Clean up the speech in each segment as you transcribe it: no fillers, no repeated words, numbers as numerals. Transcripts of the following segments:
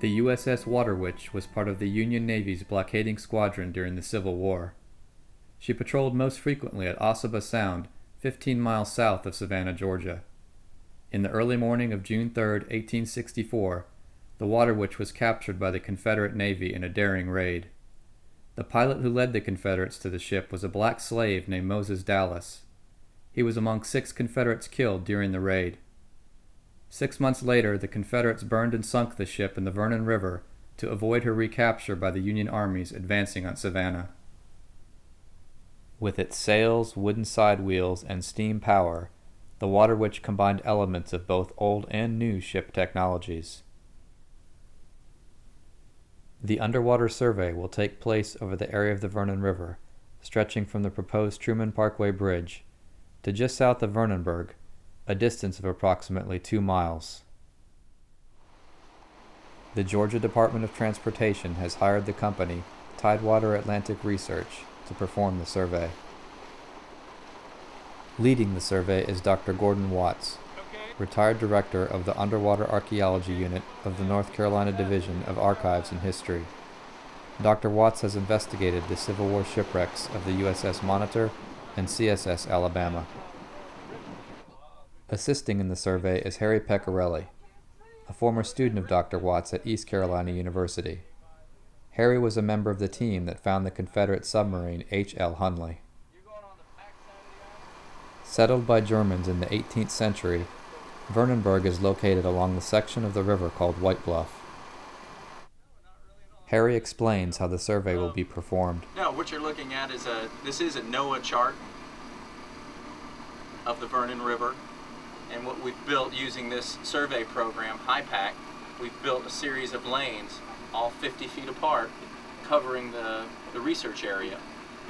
The USS Waterwitch was part of the Union Navy's blockading squadron during the Civil War. She patrolled most frequently at Ossabaw Sound, 15 miles south of Savannah, Georgia. In the early morning of June 3, 1864, the Waterwitch was captured by the Confederate Navy in a daring raid. The pilot who led the Confederates to the ship was a black slave named Moses Dallas. He was among 6 Confederates killed during the raid. 6 months later, the Confederates burned and sunk the ship in the Vernon River to avoid her recapture by the Union armies advancing on Savannah. With its sails, wooden side wheels, and steam power, the Waterwitch combined elements of both old and new ship technologies. The underwater survey will take place over the area of the Vernon River, stretching from the proposed Truman Parkway Bridge to just south of Vernonburg, a distance of approximately 2 miles. The Georgia Department of Transportation has hired the company Tidewater Atlantic Research to perform the survey. Leading the survey is Dr. Gordon Watts, retired director of the Underwater Archaeology Unit of the North Carolina Division of Archives and History. Dr. Watts has investigated the Civil War shipwrecks of the USS Monitor and CSS Alabama. Assisting in the survey is Harry Pecorelli, a former student of Dr. Watts at East Carolina University. Harry was a member of the team that found the Confederate submarine H.L. Hunley. Settled by Germans in the 18th century, Vernonburg is located along the section of the river called White Bluff. Harry explains how the survey will be performed. Now, what you're looking at is this is a NOAA chart of the Vernon River. And what we've built using this survey program, HYPACK, we've built a series of lanes, all 50 feet apart, covering the research area.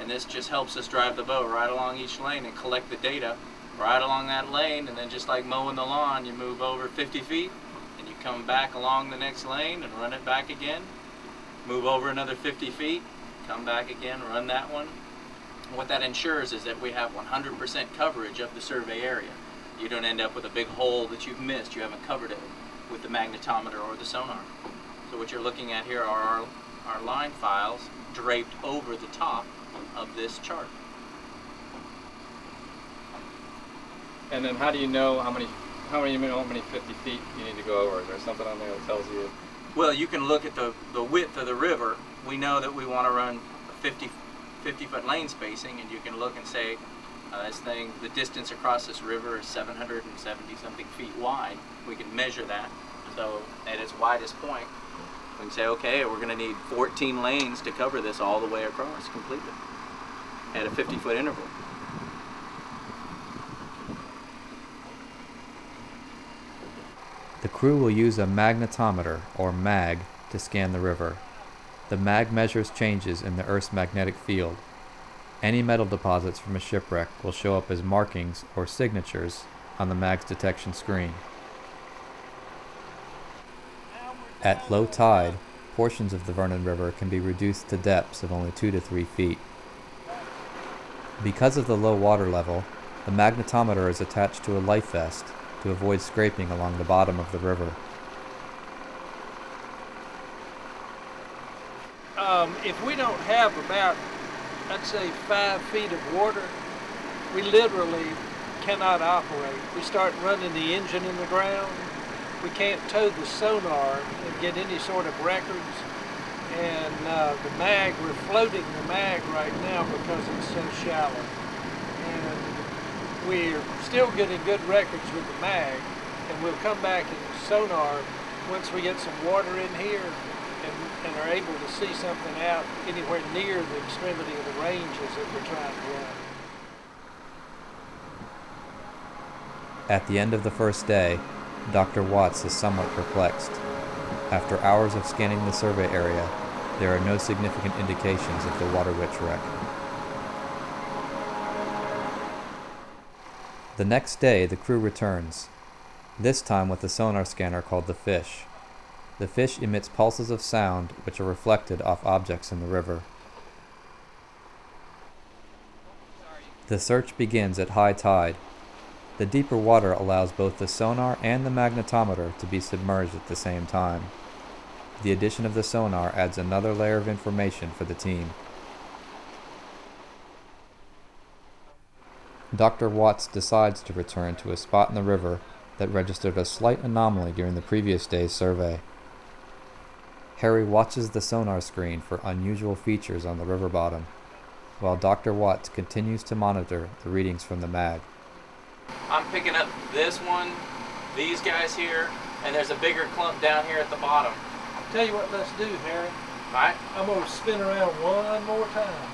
And this just helps us drive the boat right along each lane and collect the data right along that lane. And then just like mowing the lawn, you move over 50 feet and you come back along the next lane and run it back again. Move over another 50 feet, come back again, run that one. And what that ensures is that we have 100% coverage of the survey area. You don't end up with a big hole that you've missed. You haven't covered it with the magnetometer or the sonar. So what you're looking at here are our line files draped over the top of this chart. And then how do you know how many 50 feet you need to go over? Is there something on there that tells you? Well, you can look at the width of the river. We know that we want to run a 50 foot lane spacing, and you can look and say, the distance across this river is 770 something feet wide. We can measure that. So at its widest point, we can say, okay, we're going to need 14 lanes to cover this all the way across completely at a 50-foot interval. The crew will use a magnetometer, or MAG, to scan the river. The MAG measures changes in the Earth's magnetic field. Any metal deposits from a shipwreck will show up as markings or signatures on the MAG's detection screen. At low tide, portions of the Vernon River can be reduced to depths of only 2 to 3 feet. Because of the low water level, the magnetometer is attached to a life vest to avoid scraping along the bottom of the river. If we don't have about, I'd say, 5 feet of water, we literally cannot operate. We start running the engine in the ground. We can't tow the sonar and get any sort of records. And the MAG, we're floating the MAG right now because it's so shallow. And we're still getting good records with the MAG, and we'll come back and sonar once we get some water in here and are able to see something out anywhere near the extremity of the ranges that we're trying to run. At the end of the first day, Dr. Watts is somewhat perplexed. After hours of scanning the survey area, there are no significant indications of the Waterwitch wreck. The next day, the crew returns, this time with a sonar scanner called the Fish. The Fish emits pulses of sound which are reflected off objects in the river. The search begins at high tide. The deeper water allows both the sonar and the magnetometer to be submerged at the same time. The addition of the sonar adds another layer of information for the team. Dr. Watts decides to return to a spot in the river that registered a slight anomaly during the previous day's survey. Harry watches the sonar screen for unusual features on the river bottom, while Dr. Watts continues to monitor the readings from the mag. I'm picking up this one, these guys here, and there's a bigger clump down here at the bottom. Tell you what, let's do, Harry. Alright? I'm going to spin around one more time.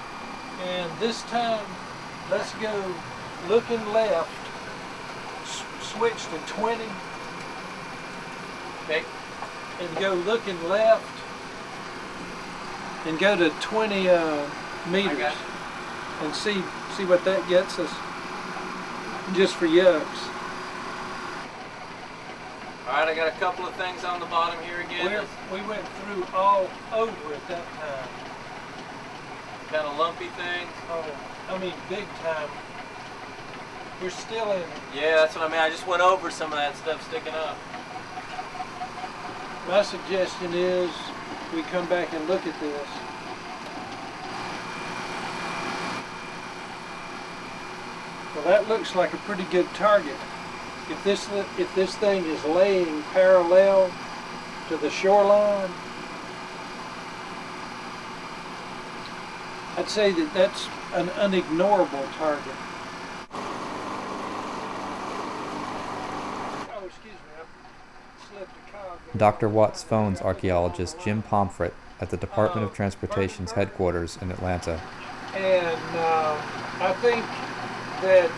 And this time, let's go looking left, switch to 20, Okay. and go looking left, and go to 20 meters, got it. and see what that gets us, just for yucks. Alright, I got a couple of things on the bottom here again. We went through all over at that time. Kind of lumpy things. Oh, I mean big time. We're still in. Yeah, that's what I mean. I just went over some of that stuff sticking up. My suggestion is we come back and look at this. Well, that looks like a pretty good target. If this thing is laying parallel to the shoreline, I'd say that that's an unignorable target. Oh, excuse me, I slipped a cog there. Dr. Watts phones archaeologist Jim Pomfret at the Department of Transportation's headquarters in Atlanta. And I think that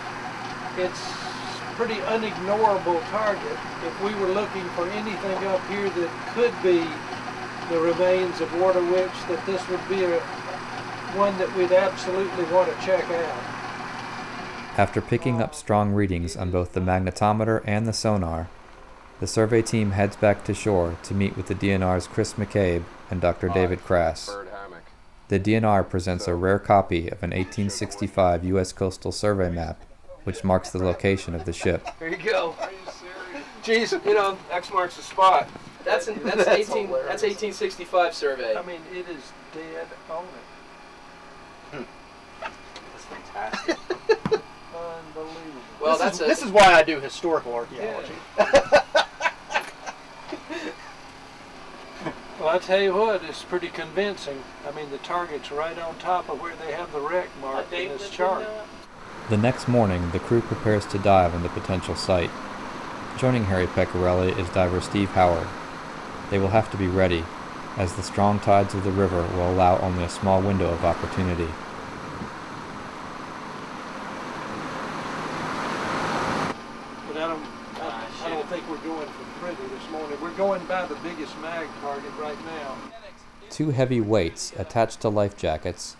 it's a pretty unignorable target. If we were looking for anything up here that could be the remains of Water Witch, that this would be one that we'd absolutely want to check out. After picking up strong readings on both the magnetometer and the sonar, the survey team heads back to shore to meet with the DNR's Chris McCabe and Dr. David Crass. The DNR presents a rare copy of an 1865 U.S. Coastal Survey map, which marks the location of the ship. There you go. Jeez, you know, X marks the spot. That's 1865 survey. I mean, it is dead on it. That's fantastic. Unbelievable. Well, this is why I do historical archaeology. Well, I tell you what, it's pretty convincing. I mean, the target's right on top of where they have the wreck marked in this chart. The next morning, the crew prepares to dive on the potential site. Joining Harry Pecorelli is diver Steve Howard. They will have to be ready, as the strong tides of the river will allow only a small window of opportunity. But I don't think we're going for pretty this morning. We're going by the biggest mag target right now. 2 heavy weights attached to life jackets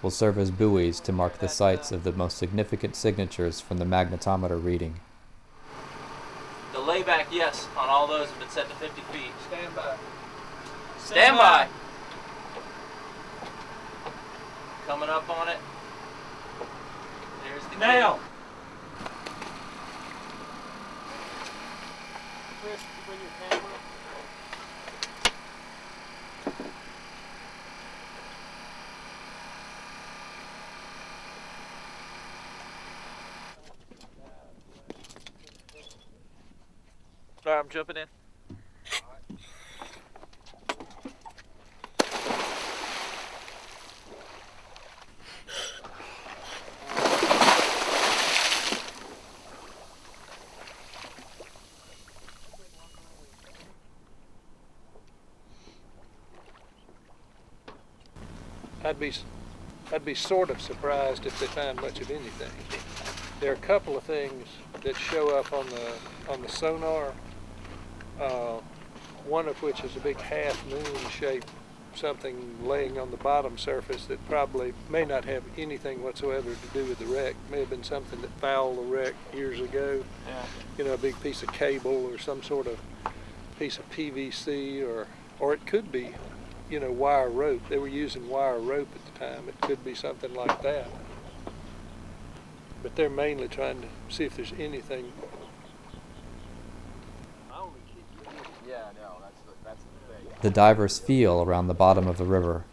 will serve as buoys to mark the sites of the most significant signatures from the magnetometer reading. The layback, yes, on all those have been set to 50 feet. Stand by. Stand by! Coming up on it. There's the Now! Chris, bring your camera. All right, I'm jumping in. I'd be sort of surprised if they find much of anything. There are a couple of things that show up on the sonar. One of which is a big half-moon shaped something laying on the bottom surface that probably may not have anything whatsoever to do with the wreck. May have been something that fouled the wreck years ago. Yeah. You know, a big piece of cable or some sort of piece of PVC, or it could be, you know, wire rope. They were using wire rope at the time. It could be something like that. But they're mainly trying to see if there's anything. The divers feel around the bottom of the river,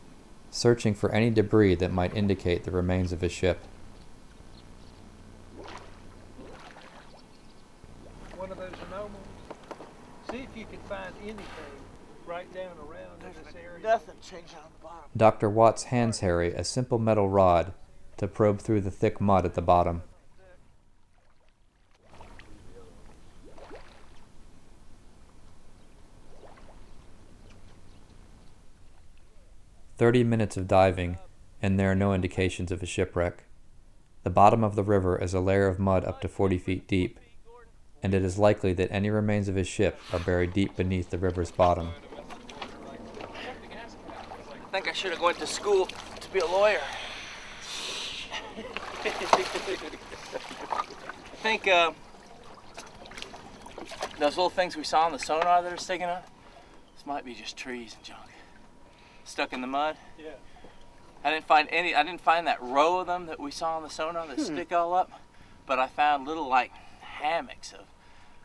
searching for any debris that might indicate the remains of a ship. One of those anomalies. See if you can find anything right down around in this area. Nothing changing on the bottom. Dr. Watts hands Harry a simple metal rod to probe through the thick mud at the bottom. "30 minutes of diving, and there are no indications of a shipwreck. The bottom of the river is a layer of mud up to 40 feet deep, and it is likely that any remains of his ship are buried deep beneath the river's bottom." I think I should have went to school to be a lawyer. I think those little things we saw on the sonar that are sticking up, this might be just trees and junk stuck in the mud. Yeah. I didn't find that row of them that we saw on the sonar that stick all up, but I found little like hammocks of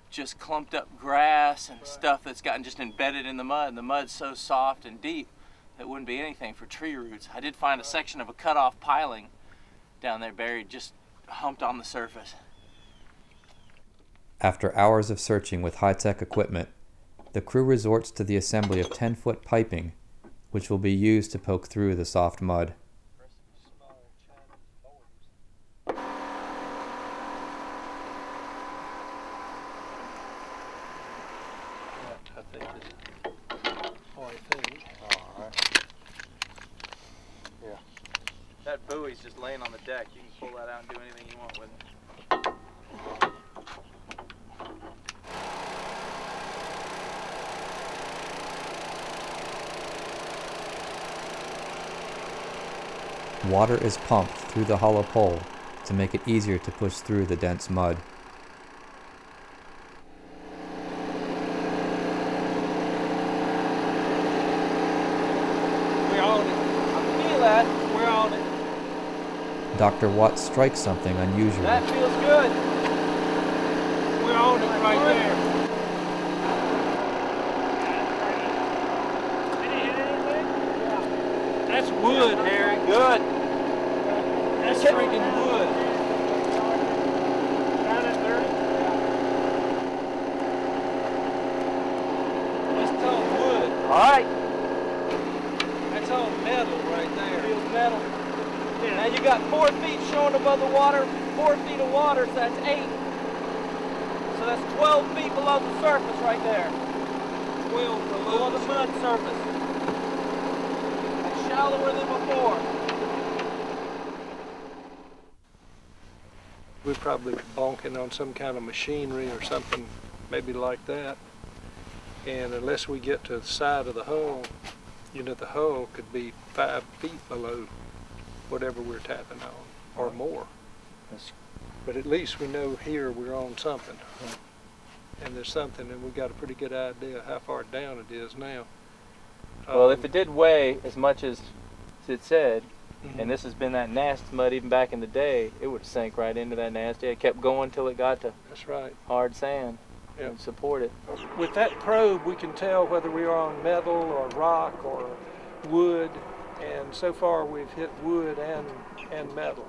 just clumped up grass and stuff that's gotten just embedded in the mud. And the mud's so soft and deep that it wouldn't be anything for tree roots. I did find a section of a cut off piling down there buried, just humped on the surface. After hours of searching with high-tech equipment, the crew resorts to the assembly of 10-foot piping, which will be used to poke through the soft mud. That buoy's just laying on the deck. You can pull that out and do anything you want with it. Water is pumped through the hollow pole to make it easier to push through the dense mud. We're on it. I feel that. We're on it. Dr. Watts strikes something unusual. That feels good. We're on it right there. That's wood, Harry. Good. That's freaking wood. That's all wood. All right. That's all metal right there. Feels metal. Now you got 4 feet showing above the water, 4 feet of water, so that's 8. So that's 12 feet below the surface right there. 12 Below the mud surface. That's shallower than before. We're probably bonking on some kind of machinery or something, maybe like that. And unless we get to the side of the hull, you know, the hull could be 5 feet below whatever we're tapping on, or more. But at least we know here we're on something. And there's something, and we've got a pretty good idea how far down it is now. Well, if it did weigh as much as it said, and this has been that nasty mud even back in the day, it would sink right into that nasty. It kept going till it got to That's right. hard sand Yep. and support it. With that probe, we can tell whether we are on metal or rock or wood, and so far we've hit wood and metal.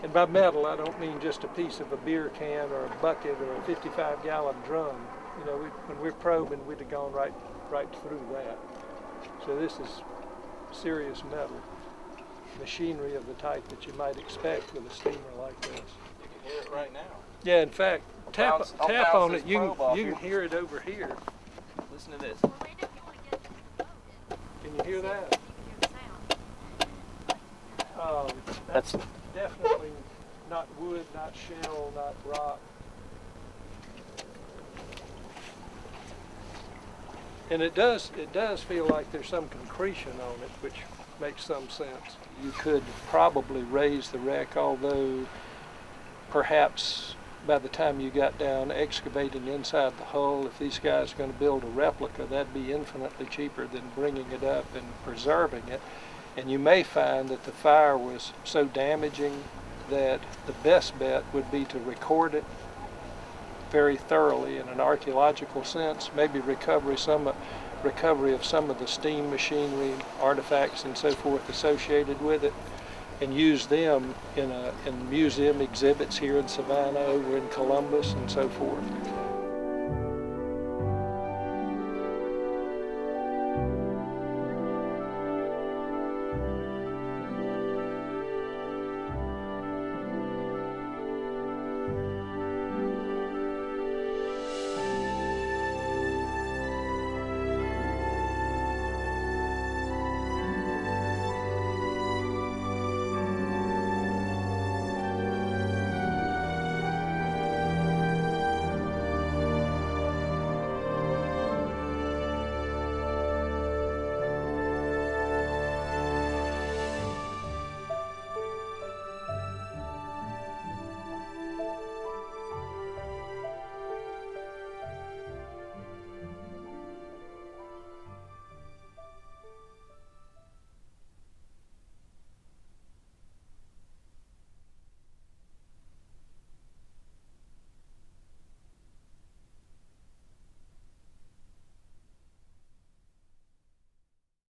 And by metal, I don't mean just a piece of a beer can or a bucket or a 55-gallon drum. You know, when we're probing, we'd have gone right through that. So this is serious metal. Machinery of the type that you might expect with a steamer like this. You can hear it right now. Yeah, in fact, tap I'll bounce on this it. You probe off can here. hear it over here. Listen to this. Can you hear that? That's definitely not wood, not shell, not rock. And it does feel like there's some concretion on it, which makes some sense. You could probably raise the wreck, although perhaps by the time you got down excavating inside the hull, if these guys are going to build a replica, that'd be infinitely cheaper than bringing it up and preserving it. And you may find that the fire was so damaging that the best bet would be to record it very thoroughly in an archaeological sense, maybe recovery of some of the steam machinery, artifacts and so forth associated with it, and use them in museum exhibits here in Savannah, over in Columbus and so forth.